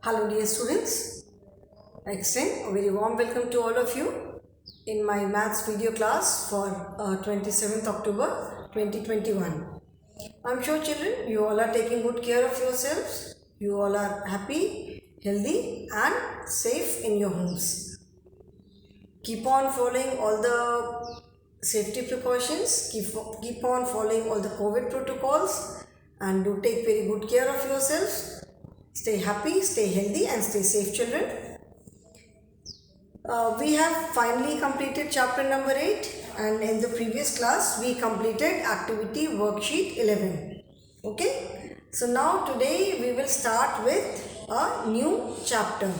Hello dear students, I extend a very warm welcome to all of you in my maths video class for 27th October 2021. I'm sure children you all are taking good care of yourselves, you all are happy, healthy and safe in your homes. Keep on following all the safety precautions, keep on following all the COVID protocols and do take very good care of yourselves. Stay happy, stay healthy and stay safe children. We have finally completed chapter number 8 and in the previous class we completed activity worksheet 11. Okay. So now today we will start with a new chapter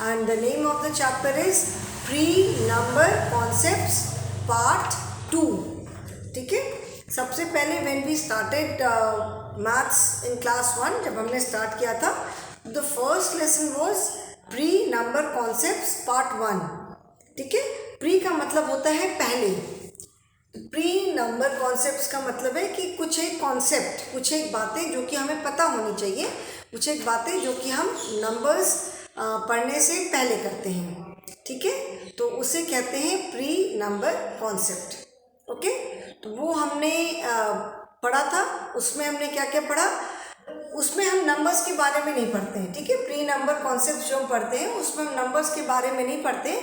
and the name of the chapter is Pre-number concepts part 2. ठीक है. सबसे पहले when we started maths in class 1 जब हमने start किया था the first lesson was pre number concepts part 1. ठीक है. प्री का मतलब होता है पहले. प्री नंबर कॉन्सेप्ट्स का मतलब है कि कुछ एक कॉन्सेप्ट, कुछ एक बातें जो कि हमें पता होनी चाहिए, कुछ एक बातें जो कि हम नंबर्स पढ़ने से पहले करते हैं. ठीक है. तो उसे कहते हैं प्री नंबर कॉन्सेप्ट. ओके. तो वो हमने पढ़ा था. उसमें हमने क्या क्या पढ़ा. उसमें हम नंबर्स के बारे में नहीं पढ़ते हैं. ठीक है. प्री नंबर कॉन्सेप्ट जो हम पढ़ते हैं उसमें हम नंबर्स के बारे में नहीं पढ़ते,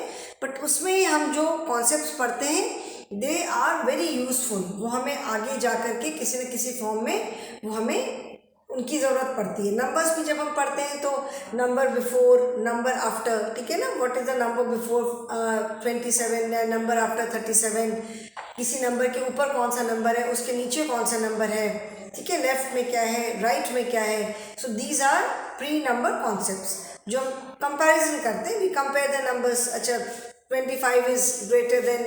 बट उसमें हम जो कॉन्सेप्ट्स पढ़ते हैं दे आर वेरी यूजफुल. वो हमें आगे जा कर के किसी न किसी फॉर्म में वो हमें उनकी ज़रूरत पड़ती है. नंबर्स भी जब हम पढ़ते हैं तो नंबर बिफोर, नंबर आफ्टर. ठीक है ना. What is the number before 27 या नंबर आफ्टर 37. किसी नंबर के ऊपर कौन सा नंबर है, उसके नीचे कौन सा नंबर है. ठीक है. लेफ्ट में क्या है, राइट में क्या है. So these are pre number concepts जो हम कंपैरिजन करते हैं. We compare the numbers. अच्छा 25 इज ग्रेटर देन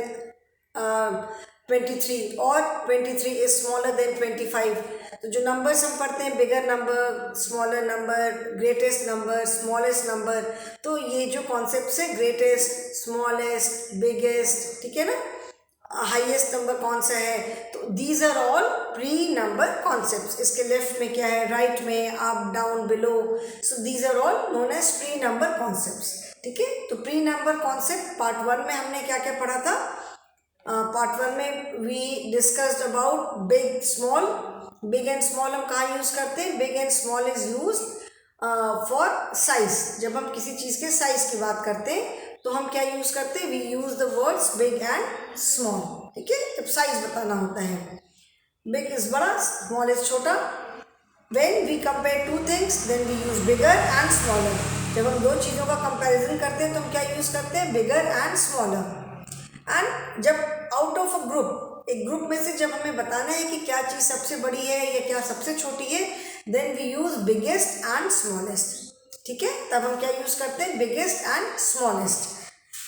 23 और 23 इज स्मॉलर देन 25. तो जो नंबर्स हम पढ़ते हैं bigger number, smaller number, greatest number, smallest number, तो ये जो कॉन्सेप्ट्स है ग्रेटेस्ट, स्मॉलेस्ट, बिगेस्ट, ठीक है ना, हाईएस्ट नंबर कौन सा है, तो these are all pre number concepts. इसके लेफ्ट में क्या है, राइट में, up, down, below. So these are all known as pre number concepts. ठीक है. तो प्री नंबर कॉन्सेप्ट पार्ट 1 में हमने क्या क्या पढ़ा था. पार्ट 1 में we discussed about big small. Big and small हम कहाँ यूज़ करते हैं. Big and small is use for size. जब हम किसी चीज़ के साइज की बात करते हैं तो हम क्या यूज़ करते हैं, we use the words big and small. ठीक है. जब साइज बताना होता है, बिग इज बड़ा, स्मॉल इज छोटा. When we compare two things then we use bigger and smaller. जब हम दो चीज़ों का कंपैरिजन करते हैं तो हम क्या यूज़ करते हैं, बिगर एंड स्मॉलर. एंड जब आउट ऑफ अ ग्रुप, एक ग्रुप में से जब हमें बताना है कि क्या चीज़ सबसे बड़ी है या क्या सबसे छोटी है, then we use biggest and smallest. ठीक है. तब हम क्या यूज़ करते हैं, बिगेस्ट एंड स्मॉलेस्ट.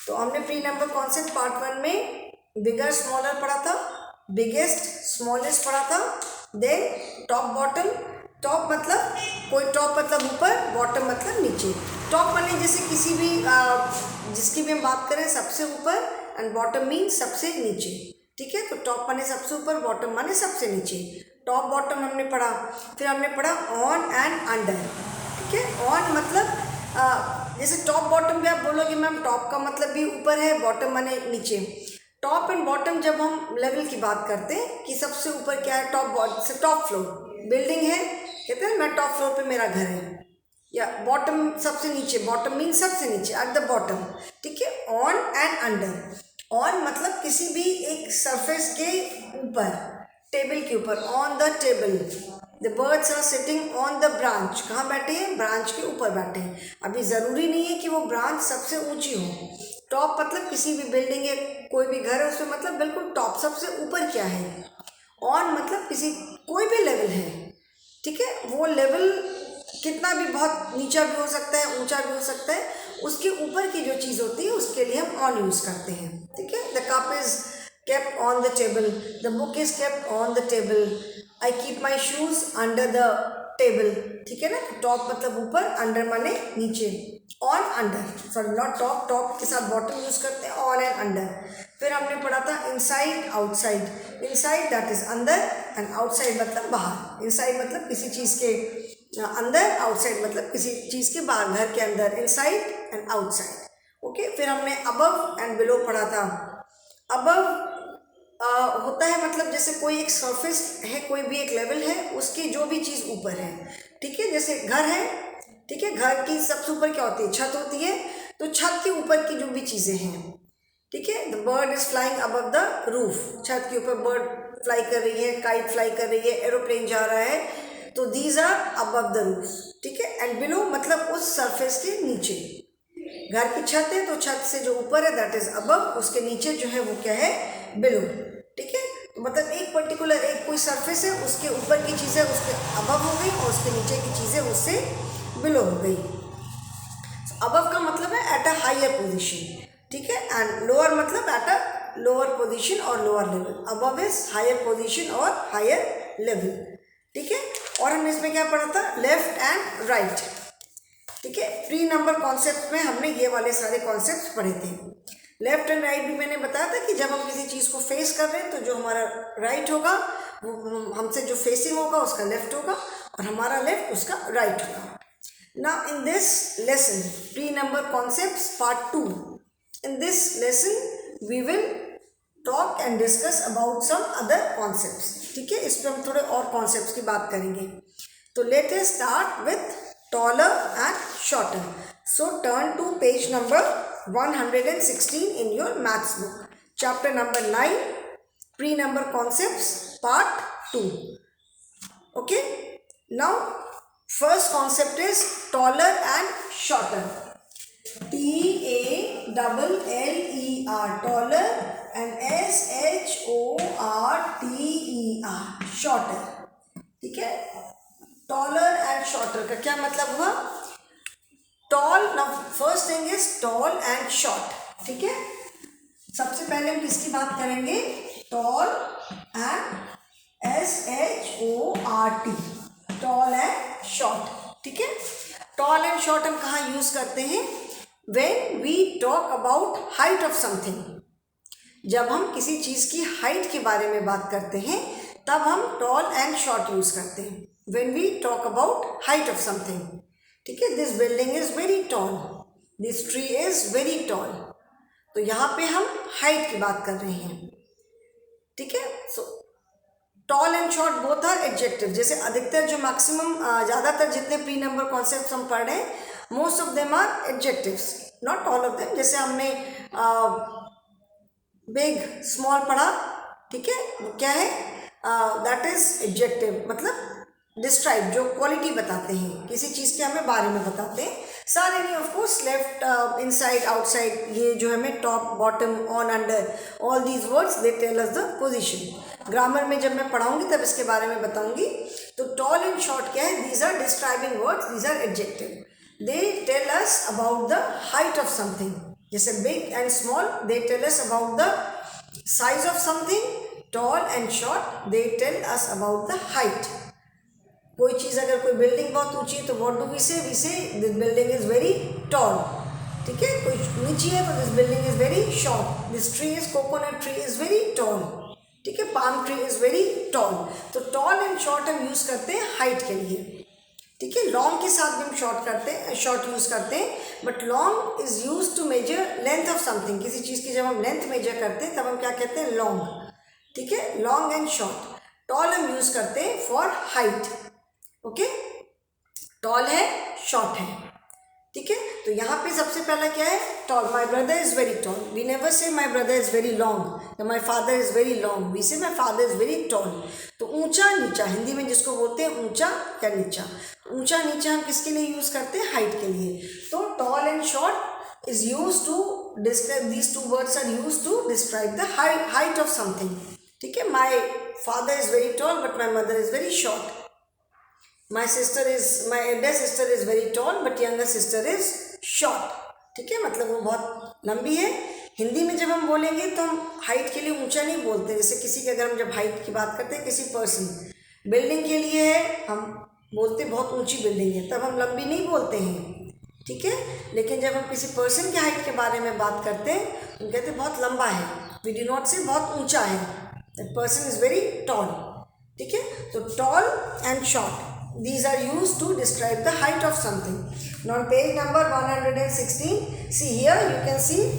तो हमने प्री नंबर कॉन्सेप्ट पार्ट 1 में बिगर स्मॉलर पढ़ा था, बिगेस्ट स्मॉलेस्ट पढ़ा था. Then top bottom. टॉप मतलब कोई टॉप मतलब ऊपर, बॉटम मतलब नीचे. टॉप माने जैसे किसी भी जिसकी भी हम बात करें सबसे ऊपर, एंड बॉटम मीन सबसे नीचे. ठीक है. तो टॉप माने सबसे ऊपर, बॉटम माने सबसे नीचे. टॉप बॉटम हमने पढ़ा. फिर हमने पढ़ा ऑन एंड अंडर. ठीक है. ऑन मतलब जैसे टॉप बॉटम भी आप बोलोगे मैम टॉप का मतलब भी ऊपर है, बॉटम माने नीचे. टॉप एंड बॉटम जब हम लेवल की बात करते हैं कि सबसे ऊपर क्या है, टॉप फ्लोर बिल्डिंग है, कहते हैं मैं टॉप फ्लोर पे मेरा घर है. या बॉटम सबसे नीचे, बॉटम मीन सबसे नीचे, एट द बॉटम. ठीक है. On and under. ऑन मतलब किसी भी एक सरफेस के ऊपर, टेबल के ऊपर, on the table. The birds are sitting on the branch. कहाँ बैठे हैं, ब्रांच के ऊपर बैठे हैं. अभी ज़रूरी नहीं है कि वो ब्रांच सबसे ऊंची हो. टॉप मतलब किसी भी बिल्डिंग या कोई भी घर है उसमें मतलब बिल्कुल टॉप सबसे ऊपर क्या है. ऑन मतलब किसी कोई भी लेवल है. ठीक है. वो लेवल कितना भी बहुत नीचा भी हो सकता है, ऊंचा भी हो सकता है, उसके ऊपर की जो चीज़ होती है उसके लिए हम ऑन यूज़ करते हैं. ठीक है. The cup is kept on the table. The book is kept on the table. I keep my shoes under the table. ठीक है ना. टॉप मतलब ऊपर, अंडर माने नीचे. On under, sorry not top, top के साथ बॉटम यूज़ करते हैं, ऑन एंड अंडर. फिर हमने पढ़ा था inside outside. Inside that is अंदर एंड आउटसाइड मतलब बाहर. इनसाइड मतलब किसी चीज़ के अंदर, आउटसाइड मतलब किसी चीज़ के बाहर, घर के अंदर, इनसाइड एंड आउटसाइड। ओके, फिर हमने अबव एंड बिलो पढ़ा था। अबव होता है मतलब जैसे कोई एक सरफेस है, कोई भी एक लेवल है, उसकी जो भी चीज़ ऊपर है, ठीक है। जैसे घर है, ठीक है, घर की सबसे ऊपर क्या होती है? छत होती है। तो छत के ऊपर की जो भी चीज़ें हैं, ठीक है, the bird is flying above the roof, छत के ऊपर बर्ड फ्लाई कर रही है, काइट फ्लाई कर रही है, एरोप्लेन जा रहा है, तो these are above the roof, ठीक है। एंड बिलो मतलब उस सरफेस के नीचे, घर की छत है तो छत से जो ऊपर है दैट इज अबव, उसके नीचे जो है वो क्या है? बिलो, ठीक है। तो मतलब एक पर्टिकुलर एक कोई सरफेस है, उसके ऊपर की चीज़ें उसके अबव हो गई और उसके नीचे की चीज़ें उससे बिलो हो गई। अबव का मतलब है एट अ हायर पोजीशन, ठीक है, एंड लोअर मतलब एट अ लोअर पोजीशन और lower level. Above is higher position और हायर लेवल, ठीक है। और हमने इसमें क्या पढ़ा था? लेफ्ट एंड राइट, ठीक है। प्री नंबर कॉन्सेप्ट में हमने ये वाले सारे कॉन्सेप्ट पढ़े थे। लेफ्ट एंड राइट भी मैंने बताया था कि जब हम किसी चीज़ को फेस कर रहे हैं तो जो हमारा राइट होगा वो हमसे जो फेसिंग होगा उसका लेफ्ट होगा और हमारा लेफ्ट उसका राइट होगा। Now in this lesson, pre-number concepts part 2. In this lesson, we will talk and discuss about some other concepts. ठीक है, इस पर हम थोड़े और concepts की बात करेंगे। तो let us start with taller and shorter. So turn to page number 116 in your maths book. Chapter number 9, pre-number concepts part 2. Okay, now first concept is taller and shorter. TALLER, taller, and SHORTER, shorter, ठीक है। taller and shorter का क्या मतलब हुआ? tall, now first thing is tall and short, ठीक है। सबसे पहले हम किसकी बात करेंगे? tall and SHORT, toll and short, ठीक है। टॉल एंड शॉर्ट हम कहाँ यूज करते हैं? When we talk about height of something, जब हम किसी चीज की हाइट के बारे में बात करते हैं तब हम टॉल एंड शॉर्ट यूज करते हैं। When we talk about height of something, ठीक है। This building is very tall, this tree is very tall, तो यहाँ पे हम हाइट की बात कर रहे हैं, ठीक है। So tall and short both are adjective. जैसे अधिकतर जो मैक्सिमम ज़्यादातर जितने प्री नंबर कॉन्सेप्ट हम पढ़ रहे हैं, most of them are adjectives, not all of them. जैसे हमने बिग स्मॉल पढ़ा, ठीक है, वो क्या है? दैट इज एडजेक्टिव, मतलब डिस्क्राइब, जो क्वालिटी बताते हैं, किसी चीज़ के हमें बारे में बताते हैं। सारे नहीं, of course, left, inside, outside, ये जो हमें top, bottom, on, under, all these words they tell us the position. Grammar में जब मैं पढ़ाऊंगी तब इसके बारे में बताऊंगी। तो टॉल एंड शॉर्ट क्या है? These are describing words, these are adjective. They tell us about the height of something. जैसे big and small, they tell us about the size of something. Tall and short, they tell us about the height. कोई चीज़, अगर कोई building बहुत ऊंची है तो what do we say? We say this building is very tall, ठीक है। कोई नीची है तो this building is very short. This tree is, coconut tree is very tall, ठीक है। Palm tree is very tall. तो टॉल एंड शॉर्ट हम यूज करते हैं हाइट के लिए, ठीक है। लॉन्ग के साथ भी हम शॉर्ट यूज करते हैं, but long is use to measure length of something. किसी चीज़ की जब हम लेंथ मेजर करते हैं तब हम क्या कहते हैं? लॉन्ग, ठीक है। Long and short. टॉल हम यूज करते हैं फॉर हाइट, ओके। टॉल है, शॉर्ट है, ठीक है। तो यहाँ पे सबसे पहला क्या है? Tall. My brother is very tall. We never say my brother is very long या my father is very long, we say my father is very tall. तो ऊंचा नीचा, हिंदी में जिसको बोलते हैं ऊंचा या नीचा। ऊंचा नीचा हम किसके लिए यूज करते हैं? हाइट के लिए। तो tall and short is use to describe, these two words are use to describe the height of something, ठीक है। My father is very tall but my mother is very short. my elder sister is very tall but younger sister is short, ठीक है। मतलब वो बहुत लंबी है। हिंदी में जब हम बोलेंगे तो हम हाइट के लिए ऊंचा नहीं बोलते। जैसे किसी के, अगर हम जब हाइट की बात करते हैं किसी पर्सन, बिल्डिंग के लिए है, हम बोलते बहुत ऊंची बिल्डिंग है, तब हम लंबी नहीं बोलते हैं, ठीक है। लेकिन जब हम किसी पर्सन की हाइट के बारे में बात करते हैं हम कहते हैं बहुत लंबा है। वी डू नॉट से बहुत ऊंचा है, that person is very tall, ठीक है। तो tall and short, these are used to describe the height of something. Now on page number 116, see here you can see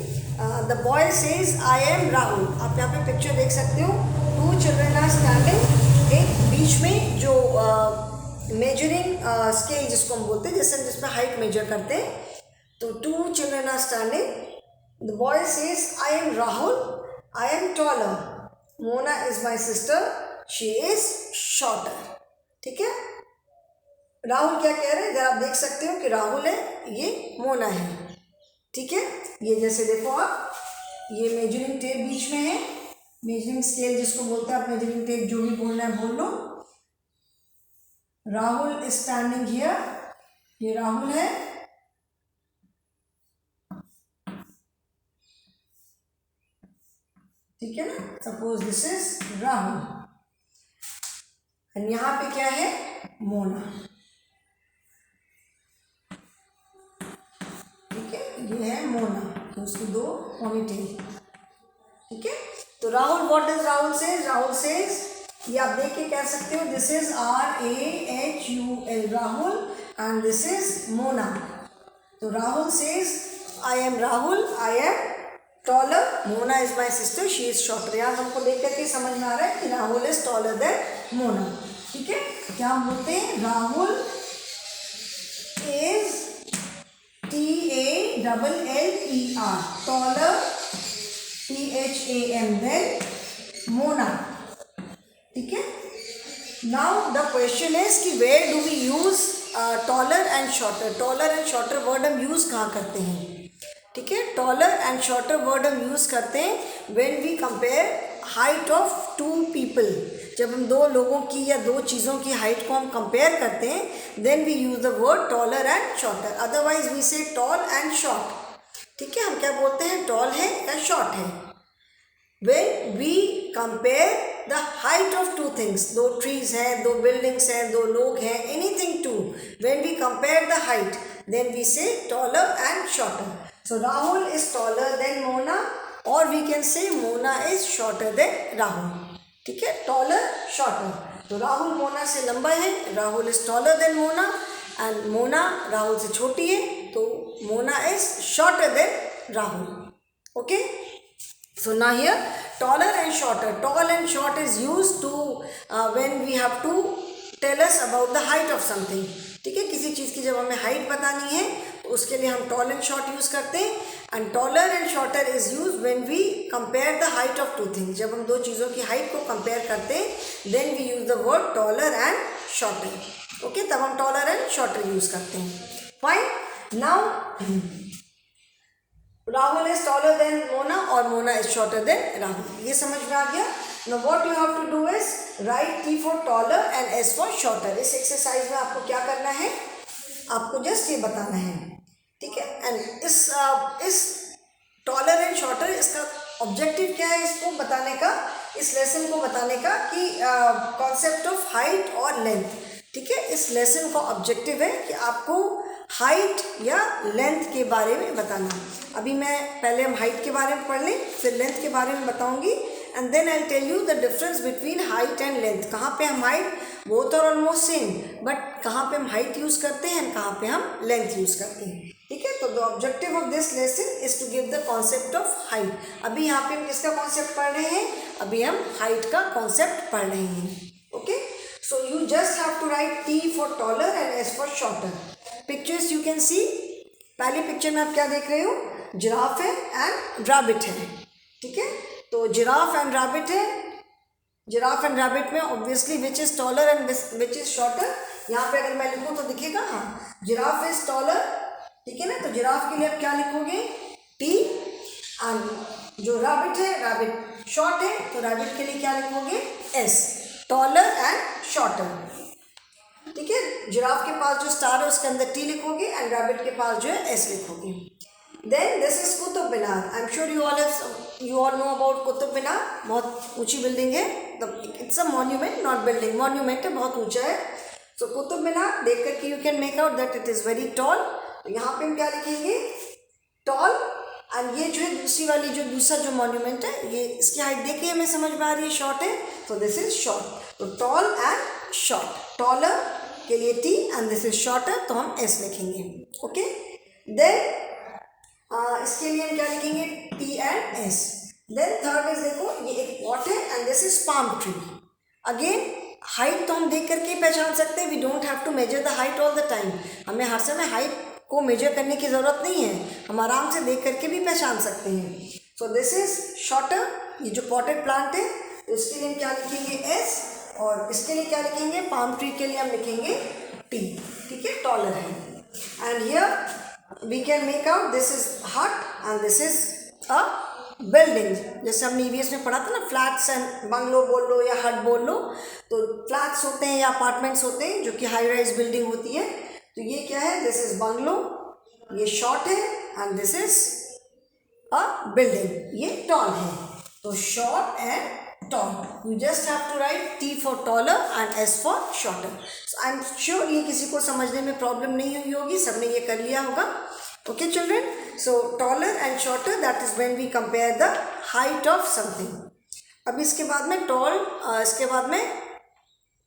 the boy says I am Rahul. आप यहाँ पे picture देख सकते हो, 2 children are standing. एक बीच में जो measuring scale जिसको हम बोलते हैं, जैसे जिसमें हाइट मेजर करते हैं, तो 2 children are standing. The boy says I am Rahul, I am taller. Mona is my sister, she is shorter. ठीक है, राहुल क्या कह रहे हैं, जरा आप देख सकते हो कि राहुल है, ये मोना है. ठीक है, ये जैसे देखो आप, ये मेजरिंग टेप बीच में है, मेजरिंग स्केल जिसको बोलते हैं, आप मेजरिंग टेप जो भी बोलना है बोल लो. राहुल इज स्टैंडिंग हियर, ये राहुल है. ठीक है ना, सपोज दिस इज राहुल, और यहाँ पे क्या है, मोना. ठीक है, ये है मोना, तो उसकी 2 पोनीटेल. ठीक है, तो राहुल, व्हाट डज राहुल से, राहुल सेज, ये आप देख के कह सकते हो, this is RAHUL Rahul, and this is Mona. तो Rahul says I am Rahul, I am taller, Mona is my sister, she is shorter. यहाँ हमको देख करके समझ में आ रहा है कि Rahul is taller than Mona. ठीक है, क्या बोलते हैं, Rahul is TALLER, taller, THAM than Mona. ठीक है, नाउ द क्वेश्चन इज कि where do we use taller and shorter. Taller and shorter word हम यूज कहाँ करते हैं. ठीक है, टॉलर एंड शॉर्टर वर्ड हम यूज़ करते हैं when we compare height of 2 people. जब हम 2 लोगों की या 2 चीज़ों की हाइट को हम कंपेयर करते हैं, then we use the word taller and shorter. Otherwise we say tall and short. ठीक है, हम क्या बोलते हैं, टॉल है या शॉर्ट है. When we compare the height of 2 things, 2 trees हैं, 2 बिल्डिंग्स हैं, 2 लोग हैं, anything two, when we compare the height, then we say taller and shorter. So Rahul is taller than Mona, or we can say Mona is shorter than Rahul. ठीक है, taller, shorter. तो राहुल मोना से लंबा है, Rahul is taller than Mona, and Mona Rahul से छोटी है, तो Mona is shorter than Rahul. Okay? So now here taller and shorter. Tall and short is used to when we have to tell us about the height of something. ठीक है, किसी चीज़ की जब हमें हाइट बतानी है तो उसके लिए हम टॉल एंड शॉर्ट यूज़ करते हैं. And taller and shorter is use when we compare the height of 2 things. जब हम 2 चीज़ों की हाइट को कंपेयर करते हैं, then we use the word taller and shorter. Okay, तब हम टॉलर एंड शॉर्टर यूज़ करते हैं. Fine, now Rahul is taller than Mona और Mona is shorter than Rahul. ये समझ में आ गया. Now what you have to do is write T for taller and S for shorter. इस एक्सरसाइज में आपको क्या करना है, आपको जस्ट ये बताना है. ठीक है, एंड इस टॉलर एंड शॉर्टर, इसका ऑब्जेक्टिव क्या है, इसको बताने का, इस लेसन को बताने का कि कॉन्सेप्ट ऑफ हाइट और लेंथ. ठीक है, इस लेसन का ऑब्जेक्टिव है कि आपको हाइट या लेंथ के बारे में बताना. अभी मैं पहले हम हाइट के बारे में पढ़ लें, फिर लेंथ के बारे में बताऊंगी, and then I tell you the difference between height and length. कहाँ पे हम height, both are almost same, but कहाँ पे हम हाइट यूज़ करते हैं एंड कहाँ पे हम लेंथ यूज़ करते हैं. ठीक है, तो the objective of this lesson is to give the concept of height. अभी यहाँ पे हम किसका कॉन्सेप्ट पढ़ रहे हैं, अभी हम हाइट का कॉन्सेप्ट पढ़ रहे हैं. Okay, so you just have to write T for taller and S for shorter. Pictures you can see. पहली पिक्चर में आप क्या देख रहे हो, जिराफ है एंड रैबिट है. ठीक है, तो जिराफ एंड रैबिट है. जिराफ एंड रैबिट में obviously which is taller and which is shorter. यहाँ पे अगर मैं लिखूँ तो दिखेगा, हाँ, जिराफ इज टॉलर. ठीक है ना, तो जिराफ के लिए आप क्या लिखोगे, T, एंड जो रैबिट है, रैबिट शॉर्ट है, तो रैबिट के लिए क्या लिखोगे, S, टॉलर एंड शॉर्टर. ठीक है, जिराफ के पास जो स्टार है उसके अंदर T लिखोगे, एंड रैबिट के पास जो है S लिखोगे. Then this is Qutub Minar. I am sure you all know about Qutub Minar. बहुत ऊंची बिल्डिंग है. It's a monument, not building, monument है, बहुत ऊंचा है. सो कुतुब मीनार देख करके you can make out that it is very tall. तो यहाँ पे हम क्या लिखेंगे, टॉल. एंड ये जो है दूसरी वाली, जो दूसरा जो मॉन्यूमेंट है, ये इसकी हाइट देख के हमें समझ में आ रही है, शॉर्ट है, तो दिस इज शॉर्ट. तो टॉल एंड शॉर्ट, टॉलर के लिए T and this is shorter, तो हम S लिखेंगे. ओके, देन इसके लिए हम क्या लिखेंगे, T and S. Then third is, देखो ये एक पॉट है and this is palm tree. Again height तो हम देख करके ही पहचान सकते हैं. We don't have to measure the height all the time. हमें हर समय हाइट को मेजर करने की ज़रूरत नहीं है, हम आराम से देख करके भी पहचान सकते हैं. So this is shorter. ये जो पॉटेड प्लांट है तो इसके लिए हम क्या लिखेंगे, S, और इसके लिए क्या लिखेंगे, पाम ट्री के लिए हम लिखेंगे T. ठीक है, टॉलर है. And here we can make out this is hut and this is a building. जैसे हमने EVS में पढ़ा था ना, फ्लैट्स एंड बंगलो बोल लो या हट बोल लो. तो फ्लैट्स होते हैं या अपार्टमेंट्स होते हैं जो कि हाई राइज बिल्डिंग होती है. तो ये क्या है, दिस इज बंगलो, ये शॉर्ट है and this is a building, ये टॉल है. तो short and tall. You just have to write T for taller and S for shorter. I am sure ये किसी को समझने में प्रॉब्लम नहीं हुई होगी, सबने ये कर लिया होगा. Okay children, so taller and shorter, that is when we compare the height of something. अब इसके बाद में इसके बाद में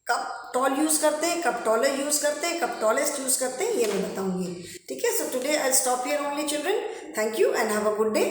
कब टॉल यूज़ करते हैं, कब टॉलर यूज़ करते हैं, कब टॉलेस्ट यूज़ करते हैं, ये मैं बताऊंगी. ठीक है, so today I'll stop here only children. Thank you and have a good day.